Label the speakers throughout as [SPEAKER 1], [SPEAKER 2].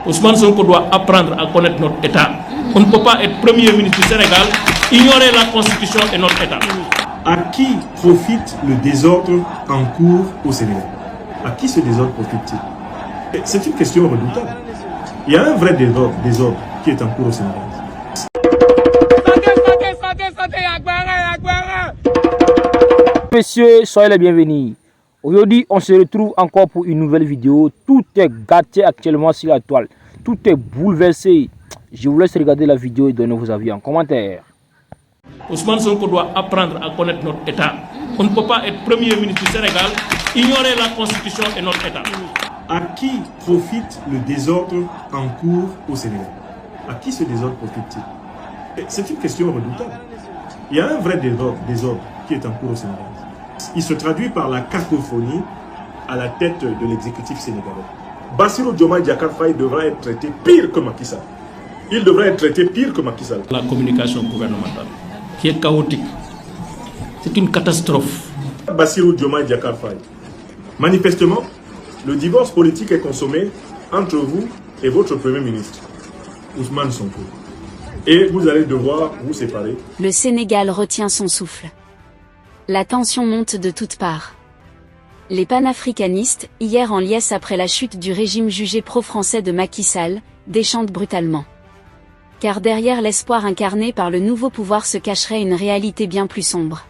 [SPEAKER 1] Ousmane Sonko doit apprendre à connaître notre État. On ne peut pas être Premier ministre du Sénégal, ignorer la Constitution et notre État.
[SPEAKER 2] À qui profite le désordre en cours au Sénégal? À qui ce désordre profite-t-il? C'est une question redoutable. Il y a un vrai désordre qui est en cours au Sénégal.
[SPEAKER 3] Messieurs, soyez les bienvenus. Aujourd'hui, on se retrouve encore pour une nouvelle vidéo. Tout est gâté actuellement sur la toile. Tout est bouleversé. Je vous laisse regarder la vidéo et donner vos avis en commentaire.
[SPEAKER 1] Ousmane Sonko doit apprendre à connaître notre État. On ne peut pas être Premier ministre du Sénégal, ignorer la Constitution et notre État.
[SPEAKER 2] À qui profite le désordre en cours au Sénégal? À qui ce désordre profite-t-il? C'est une question redoutable. Il y a un vrai désordre qui est en cours au Sénégal. Il se traduit par la cacophonie à la tête de l'exécutif sénégalais. Bassirou Diomaye Diakhar Faye devra être traité pire que Macky Sall. Il devrait être traité pire que Macky Sall.
[SPEAKER 1] La communication gouvernementale, qui est chaotique, c'est une catastrophe.
[SPEAKER 2] Bassirou Diomaye Diakhar Faye. Manifestement, le divorce politique est consommé entre vous et votre Premier ministre, Ousmane Sonko. Et vous allez devoir vous séparer.
[SPEAKER 4] Le Sénégal retient son souffle. La tension monte de toutes parts. Les panafricanistes, hier en liesse après la chute du régime jugé pro-français de Macky Sall, déchantent brutalement. Car derrière l'espoir incarné par le nouveau pouvoir se cacherait une réalité bien plus sombre.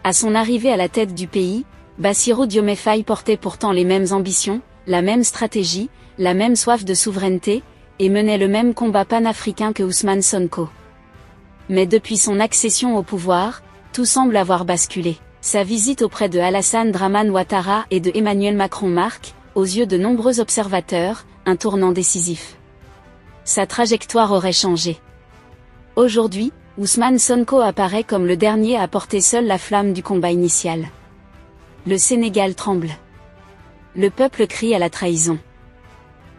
[SPEAKER 4] À son arrivée à la tête du pays, Bassirou Diomaye Faye portait pourtant les mêmes ambitions, la même stratégie, la même soif de souveraineté, et menait le même combat panafricain que Ousmane Sonko. Mais depuis son accession au pouvoir, tout semble avoir basculé. Sa visite auprès de Alassane Dramane Ouattara et de Emmanuel Macron marque, aux yeux de nombreux observateurs, un tournant décisif. Sa trajectoire aurait changé. Aujourd'hui, Ousmane Sonko apparaît comme le dernier à porter seul la flamme du combat initial. Le Sénégal tremble. Le peuple crie à la trahison.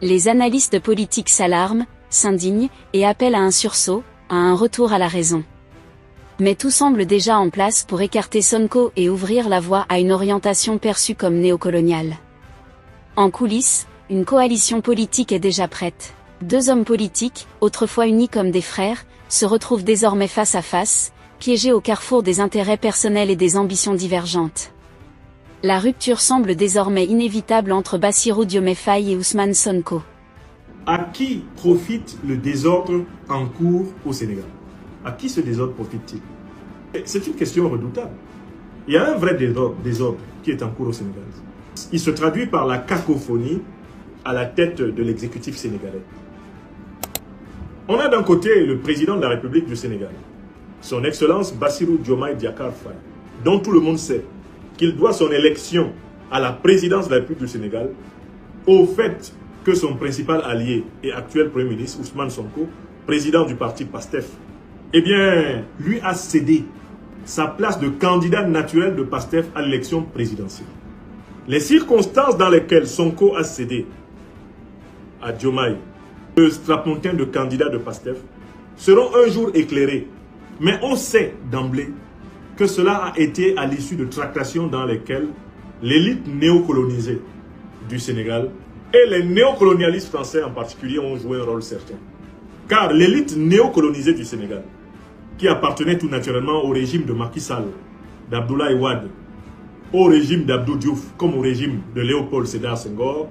[SPEAKER 4] Les analystes politiques s'alarment, s'indignent et appellent à un sursaut, à un retour à la raison. Mais tout semble déjà en place pour écarter Sonko et ouvrir la voie à une orientation perçue comme néocoloniale. En coulisses, une coalition politique est déjà prête. Deux hommes politiques, autrefois unis comme des frères, se retrouvent désormais face à face, piégés au carrefour des intérêts personnels et des ambitions divergentes. La rupture semble désormais inévitable entre Bassirou Diomaye Faye et Ousmane Sonko.
[SPEAKER 2] À qui profite le désordre en cours au Sénégal? À qui ce désordre profite-t-il? C'est une question redoutable. Il y a un vrai désordre qui est en cours au Sénégal. Il se traduit par la cacophonie à la tête de l'exécutif sénégalais. On a d'un côté le président de la République du Sénégal, son Excellence Bassirou Diomaye Diakhar Faye, dont tout le monde sait qu'il doit son élection à la présidence de la République du Sénégal au fait que son principal allié et actuel Premier ministre, Ousmane Sonko, président du parti PASTEF, eh bien, lui a cédé sa place de candidat naturel de PASTEF à l'élection présidentielle. Les circonstances dans lesquelles Sonko a cédé à Diomaye, le strapontin de candidat de PASTEF, seront un jour éclairées. Mais on sait d'emblée que cela a été à l'issue de tractations dans lesquelles l'élite néocolonisée du Sénégal et les néocolonialistes français en particulier ont joué un rôle certain. Car l'élite néocolonisée du Sénégal, qui appartenait tout naturellement au régime de Macky Sall, d'Abdoulaye Wade, au régime d'Abdou Diouf, comme au régime de Léopold Sédar Senghor,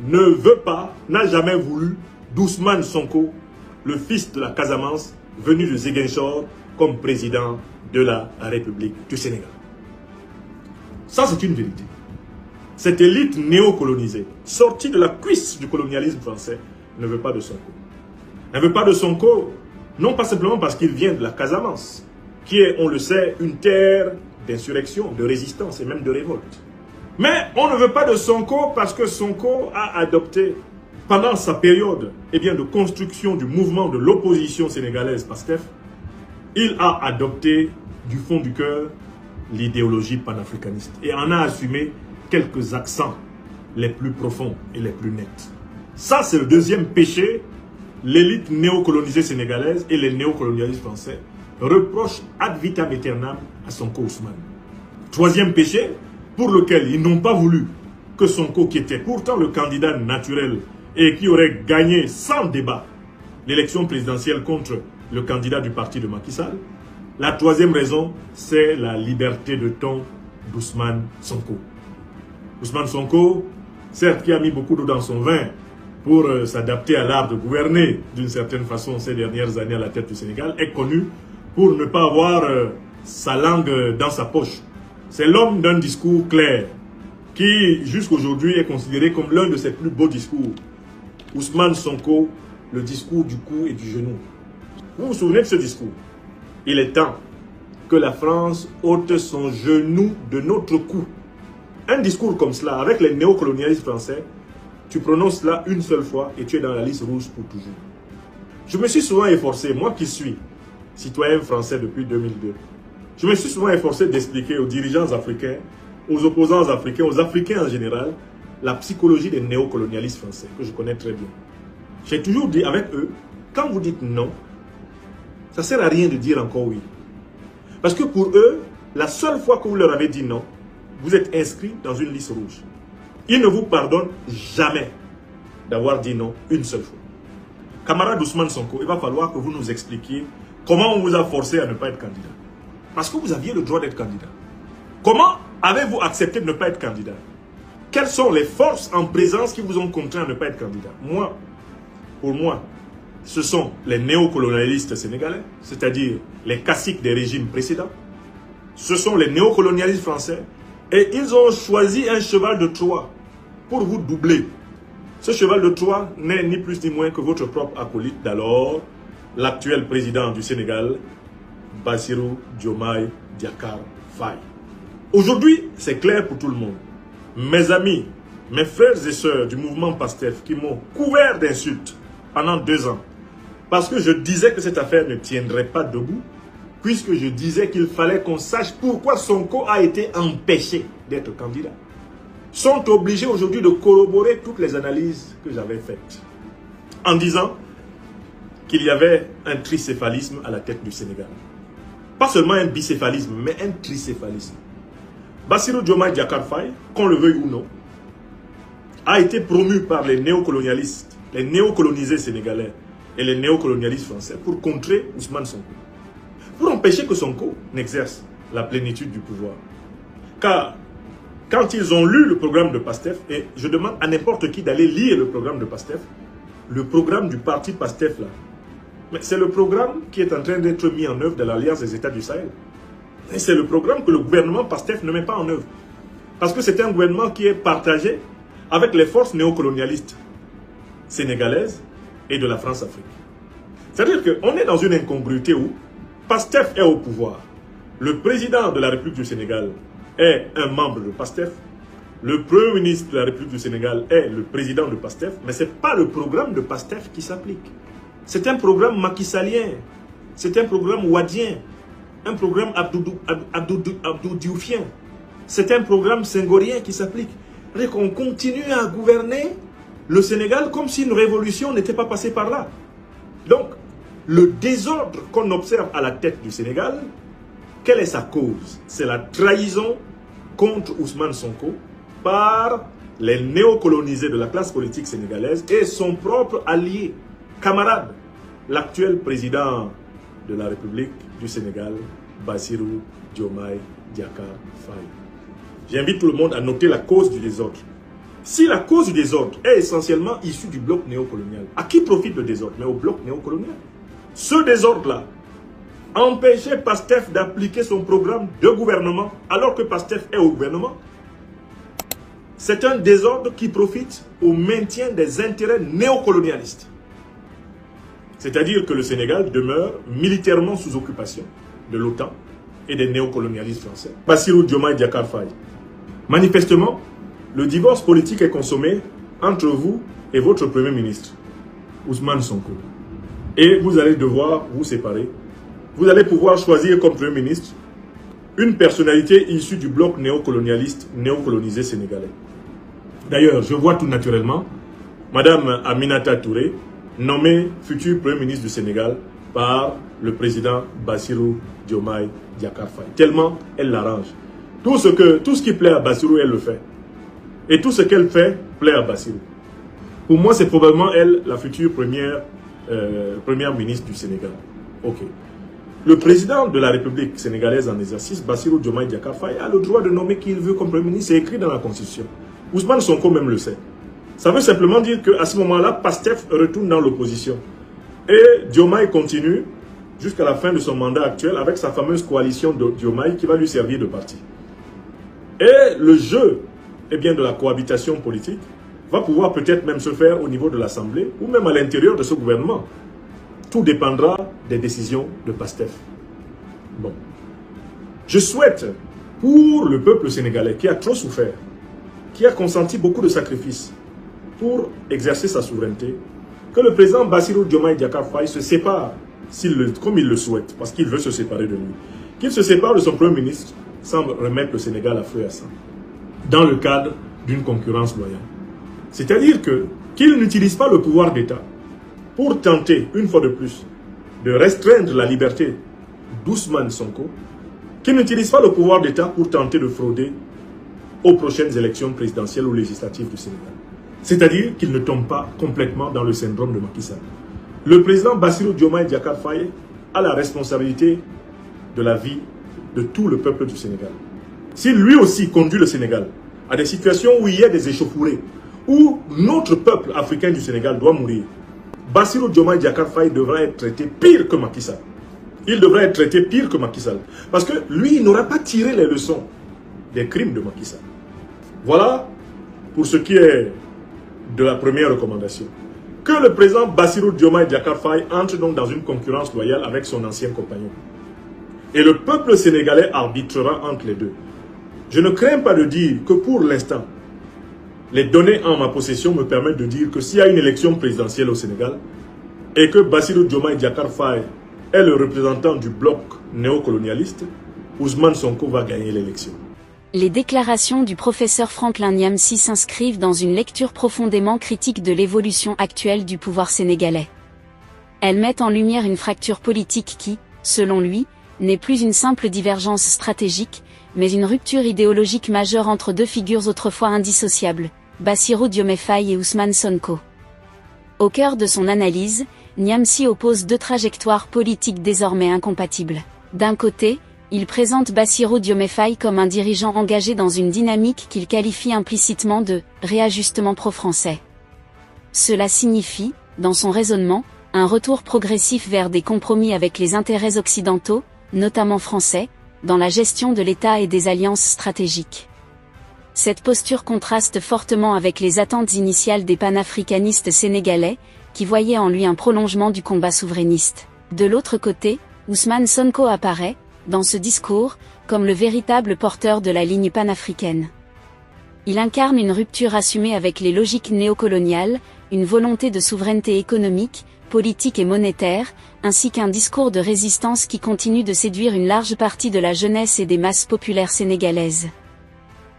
[SPEAKER 2] ne veut pas, n'a jamais voulu d'Ousmane Sonko, le fils de la Casamance, venu de Ziguinchor, comme président de la République du Sénégal. Ça, c'est une vérité. Cette élite néocolonisée, sortie de la cuisse du colonialisme français, ne veut pas de Sonko. Elle ne veut pas de Sonko, non pas simplement parce qu'il vient de la Casamance, qui est, on le sait, une terre d'insurrection, de résistance et même de révolte. Mais on ne veut pas de Sonko parce que Sonko a adopté, pendant sa période de construction du mouvement de l'opposition sénégalaise PASTEF, il a adopté du fond du cœur l'idéologie panafricaniste et en a assumé quelques accents les plus profonds et les plus nets. Ça, c'est le deuxième péché. L'élite néocolonisée sénégalaise et les néocolonialistes français reprochent ad vitam aeternam à Sonko Ousmane. Troisième péché, pour lequel ils n'ont pas voulu que Sonko, qui était pourtant le candidat naturel et qui aurait gagné sans débat l'élection présidentielle contre le candidat du parti de Macky Sall. La troisième raison, c'est la liberté de ton d'Ousmane Sonko. Ousmane Sonko, certes, qui a mis beaucoup d'eau dans son vin pour s'adapter à l'art de gouverner d'une certaine façon ces dernières années à la tête du Sénégal, est connu pour ne pas avoir sa langue dans sa poche. C'est l'homme d'un discours clair qui, jusqu'aujourd'hui, est considéré comme l'un de ses plus beaux discours. Ousmane Sonko, le discours du cou et du genou. Vous vous souvenez de ce discours? Il est temps que la France ôte son genou de notre cou. Un discours comme cela, avec les néocolonialistes français, tu prononces cela une seule fois et tu es dans la liste rouge pour toujours. Je me suis souvent efforcé, moi qui suis citoyen français depuis 2002, je me suis souvent efforcé d'expliquer aux dirigeants africains, aux opposants africains, aux Africains en général, la psychologie des néocolonialistes français, que je connais très bien. J'ai toujours dit avec eux, quand vous dites non, ça ne sert à rien de dire encore oui. Parce que pour eux, la seule fois que vous leur avez dit non, vous êtes inscrit dans une liste rouge. Ils ne vous pardonnent jamais d'avoir dit non une seule fois. Camarade Ousmane Sonko, il va falloir que vous nous expliquiez comment on vous a forcé à ne pas être candidat. Parce que vous aviez le droit d'être candidat. Comment avez-vous accepté de ne pas être candidat? Quelles sont les forces en présence qui vous ont contraint à ne pas être candidat? Pour moi, ce sont les néocolonialistes sénégalais, c'est-à-dire les caciques des régimes précédents. Ce sont les néocolonialistes français. Et ils ont choisi un cheval de Troie pour vous doubler. Ce cheval de Troie n'est ni plus ni moins que votre propre acolyte d'alors, l'actuel président du Sénégal, Bassirou Diomaye Diakhar Faye. Aujourd'hui, c'est clair pour tout le monde. Mes amis, mes frères et sœurs du mouvement PASTEF qui m'ont couvert d'insultes pendant 2 ans, parce que je disais que cette affaire ne tiendrait pas debout, puisque je disais qu'il fallait qu'on sache pourquoi Sonko a été empêché d'être candidat, sont obligés aujourd'hui de corroborer toutes les analyses que j'avais faites, en disant qu'il y avait un tricéphalisme à la tête du Sénégal. Pas seulement un bicéphalisme, mais un tricéphalisme. Bassirou Diomaye Diakhar Faye, qu'on le veuille ou non, a été promu par les néocolonialistes, les néocolonisés sénégalais et les néocolonialistes français pour contrer Ousmane Sonko. Pour empêcher que Sonko n'exerce la plénitude du pouvoir. Car quand ils ont lu le programme de PASTEF, et je demande à n'importe qui d'aller lire le programme de PASTEF, le programme du parti PASTEF là, mais c'est le programme qui est en train d'être mis en œuvre dans l'Alliance des États du Sahel. Et c'est le programme que le gouvernement PASTEF ne met pas en œuvre. Parce que c'est un gouvernement qui est partagé avec les forces néocolonialistes sénégalaises et de la France-Afrique. C'est-à-dire qu'on est dans une incongruité où PASTEF est au pouvoir. Le président de la République du Sénégal est un membre de PASTEF. Le premier ministre de la République du Sénégal est le président de PASTEF. Mais ce n'est pas le programme de PASTEF qui s'applique. C'est un programme macky-sallien. C'est un programme wadien. Un programme Abdou Dioufien. C'est un programme senghorien qui s'applique. C'est-à-dire qu'on continue à gouverner le Sénégal comme si une révolution n'était pas passée par là. Donc, le désordre qu'on observe à la tête du Sénégal, quelle est sa cause? C'est la trahison contre Ousmane Sonko par les néocolonisés de la classe politique sénégalaise et son propre allié, camarade, l'actuel président de la République du Sénégal, Bassirou Diomaye Diakhar Faye. J'invite tout le monde à noter la cause du désordre. Si la cause du désordre est essentiellement issue du bloc néocolonial, à qui profite le désordre? Mais au bloc néocolonial. Ce désordre-là empêchait PASTEF d'appliquer son programme de gouvernement alors que PASTEF est au gouvernement. C'est un désordre qui profite au maintien des intérêts néocolonialistes. C'est-à-dire que le Sénégal demeure militairement sous occupation de l'OTAN et des néocolonialistes français. Bassirou Diomaye Diakhar Faye. Manifestement, le divorce politique est consommé entre vous et votre Premier ministre, Ousmane Sonko. Et vous allez devoir vous séparer. Vous allez pouvoir choisir comme Premier ministre une personnalité issue du bloc néocolonialiste, néocolonisé sénégalais. D'ailleurs, je vois tout naturellement Madame Aminata Touré, nommée future Premier ministre du Sénégal par le président Bassirou Diomaye Diakhar Faye. Tellement elle l'arrange. Tout ce qui plaît à Bassirou, elle le fait. Et tout ce qu'elle fait plaît à Bassirou. Pour moi, c'est probablement elle, la future première ministre du Sénégal. Ok. Le président de la République sénégalaise en exercice, Bassirou Diomaye Diakhar Faye, a le droit de nommer qui il veut comme Premier ministre. C'est écrit dans la Constitution. Ousmane Sonko même le sait. Ça veut simplement dire qu'à ce moment-là, Pastef retourne dans l'opposition. Et Diomaye continue jusqu'à la fin de son mandat actuel avec sa fameuse coalition de Diomaye qui va lui servir de parti. Et le jeu de la cohabitation politique va pouvoir peut-être même se faire au niveau de l'Assemblée ou même à l'intérieur de ce gouvernement. Tout dépendra des décisions de Pastef. Bon. Je souhaite pour le peuple sénégalais qui a trop souffert, qui a consenti beaucoup de sacrifices pour exercer sa souveraineté, que le président Bassirou Diomaye Diakhar Faye se sépare, comme il le souhaite, parce qu'il veut se séparer de lui, qu'il se sépare de son Premier ministre sans remettre le Sénégal à feu et à sang, dans le cadre d'une concurrence loyale. C'est-à-dire qu'il n'utilise pas le pouvoir d'État pour tenter, une fois de plus, de restreindre la liberté d'Ousmane Sonko, qu'il n'utilise pas le pouvoir d'État pour tenter de frauder aux prochaines élections présidentielles ou législatives du Sénégal. C'est-à-dire qu'il ne tombe pas complètement dans le syndrome de Macky Sall. Le président Bassirou Diomaye Diakhar Faye a la responsabilité de la vie de tout le peuple du Sénégal. Si lui aussi conduit le Sénégal à des situations où il y a des échauffourées, où notre peuple africain du Sénégal doit mourir, Bassirou Diomaye Diakhar Faye devra être traité pire que Macky Sall. Il devra être traité pire que Macky Sall. Parce que lui, il n'aura pas tiré les leçons des crimes de Macky Sall. Voilà pour ce qui est de la première recommandation. Que le président Bassirou Diomaye Diakhar Faye entre donc dans une concurrence loyale avec son ancien compagnon. Et le peuple sénégalais arbitrera entre les deux. Je ne crains pas de dire que pour l'instant, les données en ma possession me permettent de dire que s'il y a une élection présidentielle au Sénégal et que Bassirou Diomaye Diakhar Faye est le représentant du bloc néocolonialiste, Ousmane Sonko va gagner l'élection.
[SPEAKER 4] Les déclarations du professeur Franklin Nyamsi s'inscrivent dans une lecture profondément critique de l'évolution actuelle du pouvoir sénégalais. Elles mettent en lumière une fracture politique qui, selon lui, n'est plus une simple divergence stratégique, mais une rupture idéologique majeure entre deux figures autrefois indissociables, Bassirou Diomaye Faye et Ousmane Sonko. Au cœur de son analyse, Nyamsi oppose deux trajectoires politiques désormais incompatibles. D'un côté, il présente Bassirou Diomaye Faye comme un dirigeant engagé dans une dynamique qu'il qualifie implicitement de « réajustement pro-français ». Cela signifie, dans son raisonnement, un retour progressif vers des compromis avec les intérêts occidentaux, notamment français, dans la gestion de l'État et des alliances stratégiques. Cette posture contraste fortement avec les attentes initiales des panafricanistes sénégalais, qui voyaient en lui un prolongement du combat souverainiste. De l'autre côté, Ousmane Sonko apparaît, dans ce discours, comme le véritable porteur de la ligne panafricaine. Il incarne une rupture assumée avec les logiques néocoloniales, une volonté de souveraineté économique, politique et monétaire, ainsi qu'un discours de résistance qui continue de séduire une large partie de la jeunesse et des masses populaires sénégalaises.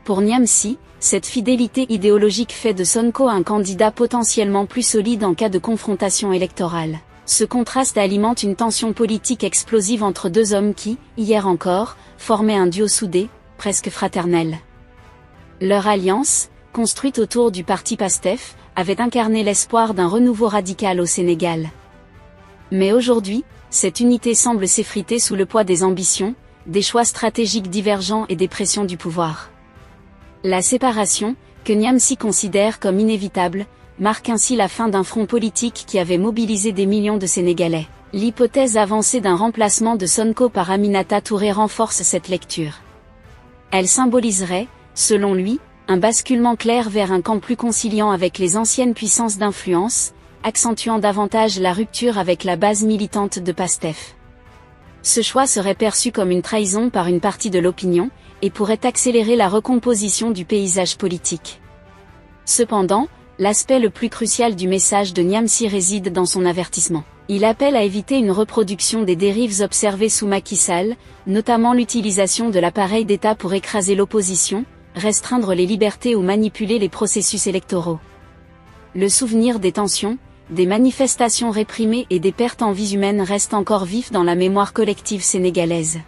[SPEAKER 4] Pour Nyamsi, cette fidélité idéologique fait de Sonko un candidat potentiellement plus solide en cas de confrontation électorale. Ce contraste alimente une tension politique explosive entre deux hommes qui, hier encore, formaient un duo soudé, presque fraternel. Leur alliance, construite autour du parti Pastef, avait incarné l'espoir d'un renouveau radical au Sénégal. Mais aujourd'hui, cette unité semble s'effriter sous le poids des ambitions, des choix stratégiques divergents et des pressions du pouvoir. La séparation, que Nyamsi considère comme inévitable, marque ainsi la fin d'un front politique qui avait mobilisé des millions de Sénégalais. L'hypothèse avancée d'un remplacement de Sonko par Aminata Touré renforce cette lecture. Elle symboliserait, selon lui, un basculement clair vers un camp plus conciliant avec les anciennes puissances d'influence, accentuant davantage la rupture avec la base militante de Pastef. Ce choix serait perçu comme une trahison par une partie de l'opinion, et pourrait accélérer la recomposition du paysage politique. Cependant, l'aspect le plus crucial du message de Nyamsi réside dans son avertissement. Il appelle à éviter une reproduction des dérives observées sous Macky Sall, notamment l'utilisation de l'appareil d'État pour écraser l'opposition, restreindre les libertés ou manipuler les processus électoraux. Le souvenir des tensions, des manifestations réprimées et des pertes en vies humaines reste encore vif dans la mémoire collective sénégalaise.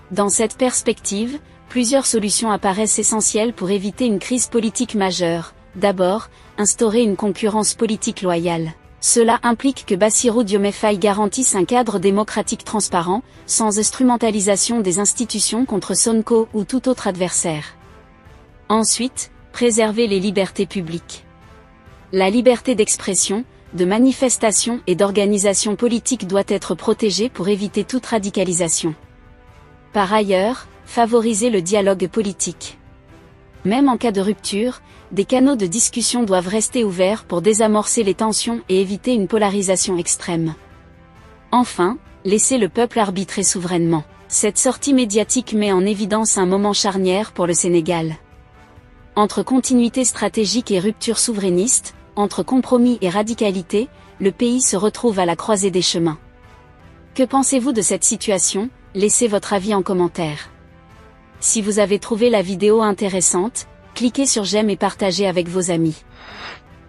[SPEAKER 4] Dans cette perspective, plusieurs solutions apparaissent essentielles pour éviter une crise politique majeure, D'abord, instaurer une concurrence politique loyale. Cela implique que Bassirou Diomaye Faye garantisse un cadre démocratique transparent, sans instrumentalisation des institutions contre Sonko ou tout autre adversaire. Ensuite, préserver les libertés publiques. La liberté d'expression, de manifestation et d'organisation politique doit être protégée pour éviter toute radicalisation. Par ailleurs, favoriser le dialogue politique. Même en cas de rupture, des canaux de discussion doivent rester ouverts pour désamorcer les tensions et éviter une polarisation extrême. Enfin, laisser le peuple arbitrer souverainement. Cette sortie médiatique met en évidence un moment charnière pour le Sénégal. Entre continuité stratégique et rupture souverainiste, entre compromis et radicalité, le pays se retrouve à la croisée des chemins. Que pensez-vous de cette situation? Laissez votre avis en commentaire. Si vous avez trouvé la vidéo intéressante, cliquez sur j'aime et partagez avec vos amis.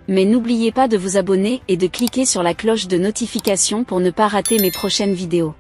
[SPEAKER 4] Mais n'oubliez pas de vous abonner et de cliquer sur la cloche de notification pour ne pas rater mes prochaines vidéos.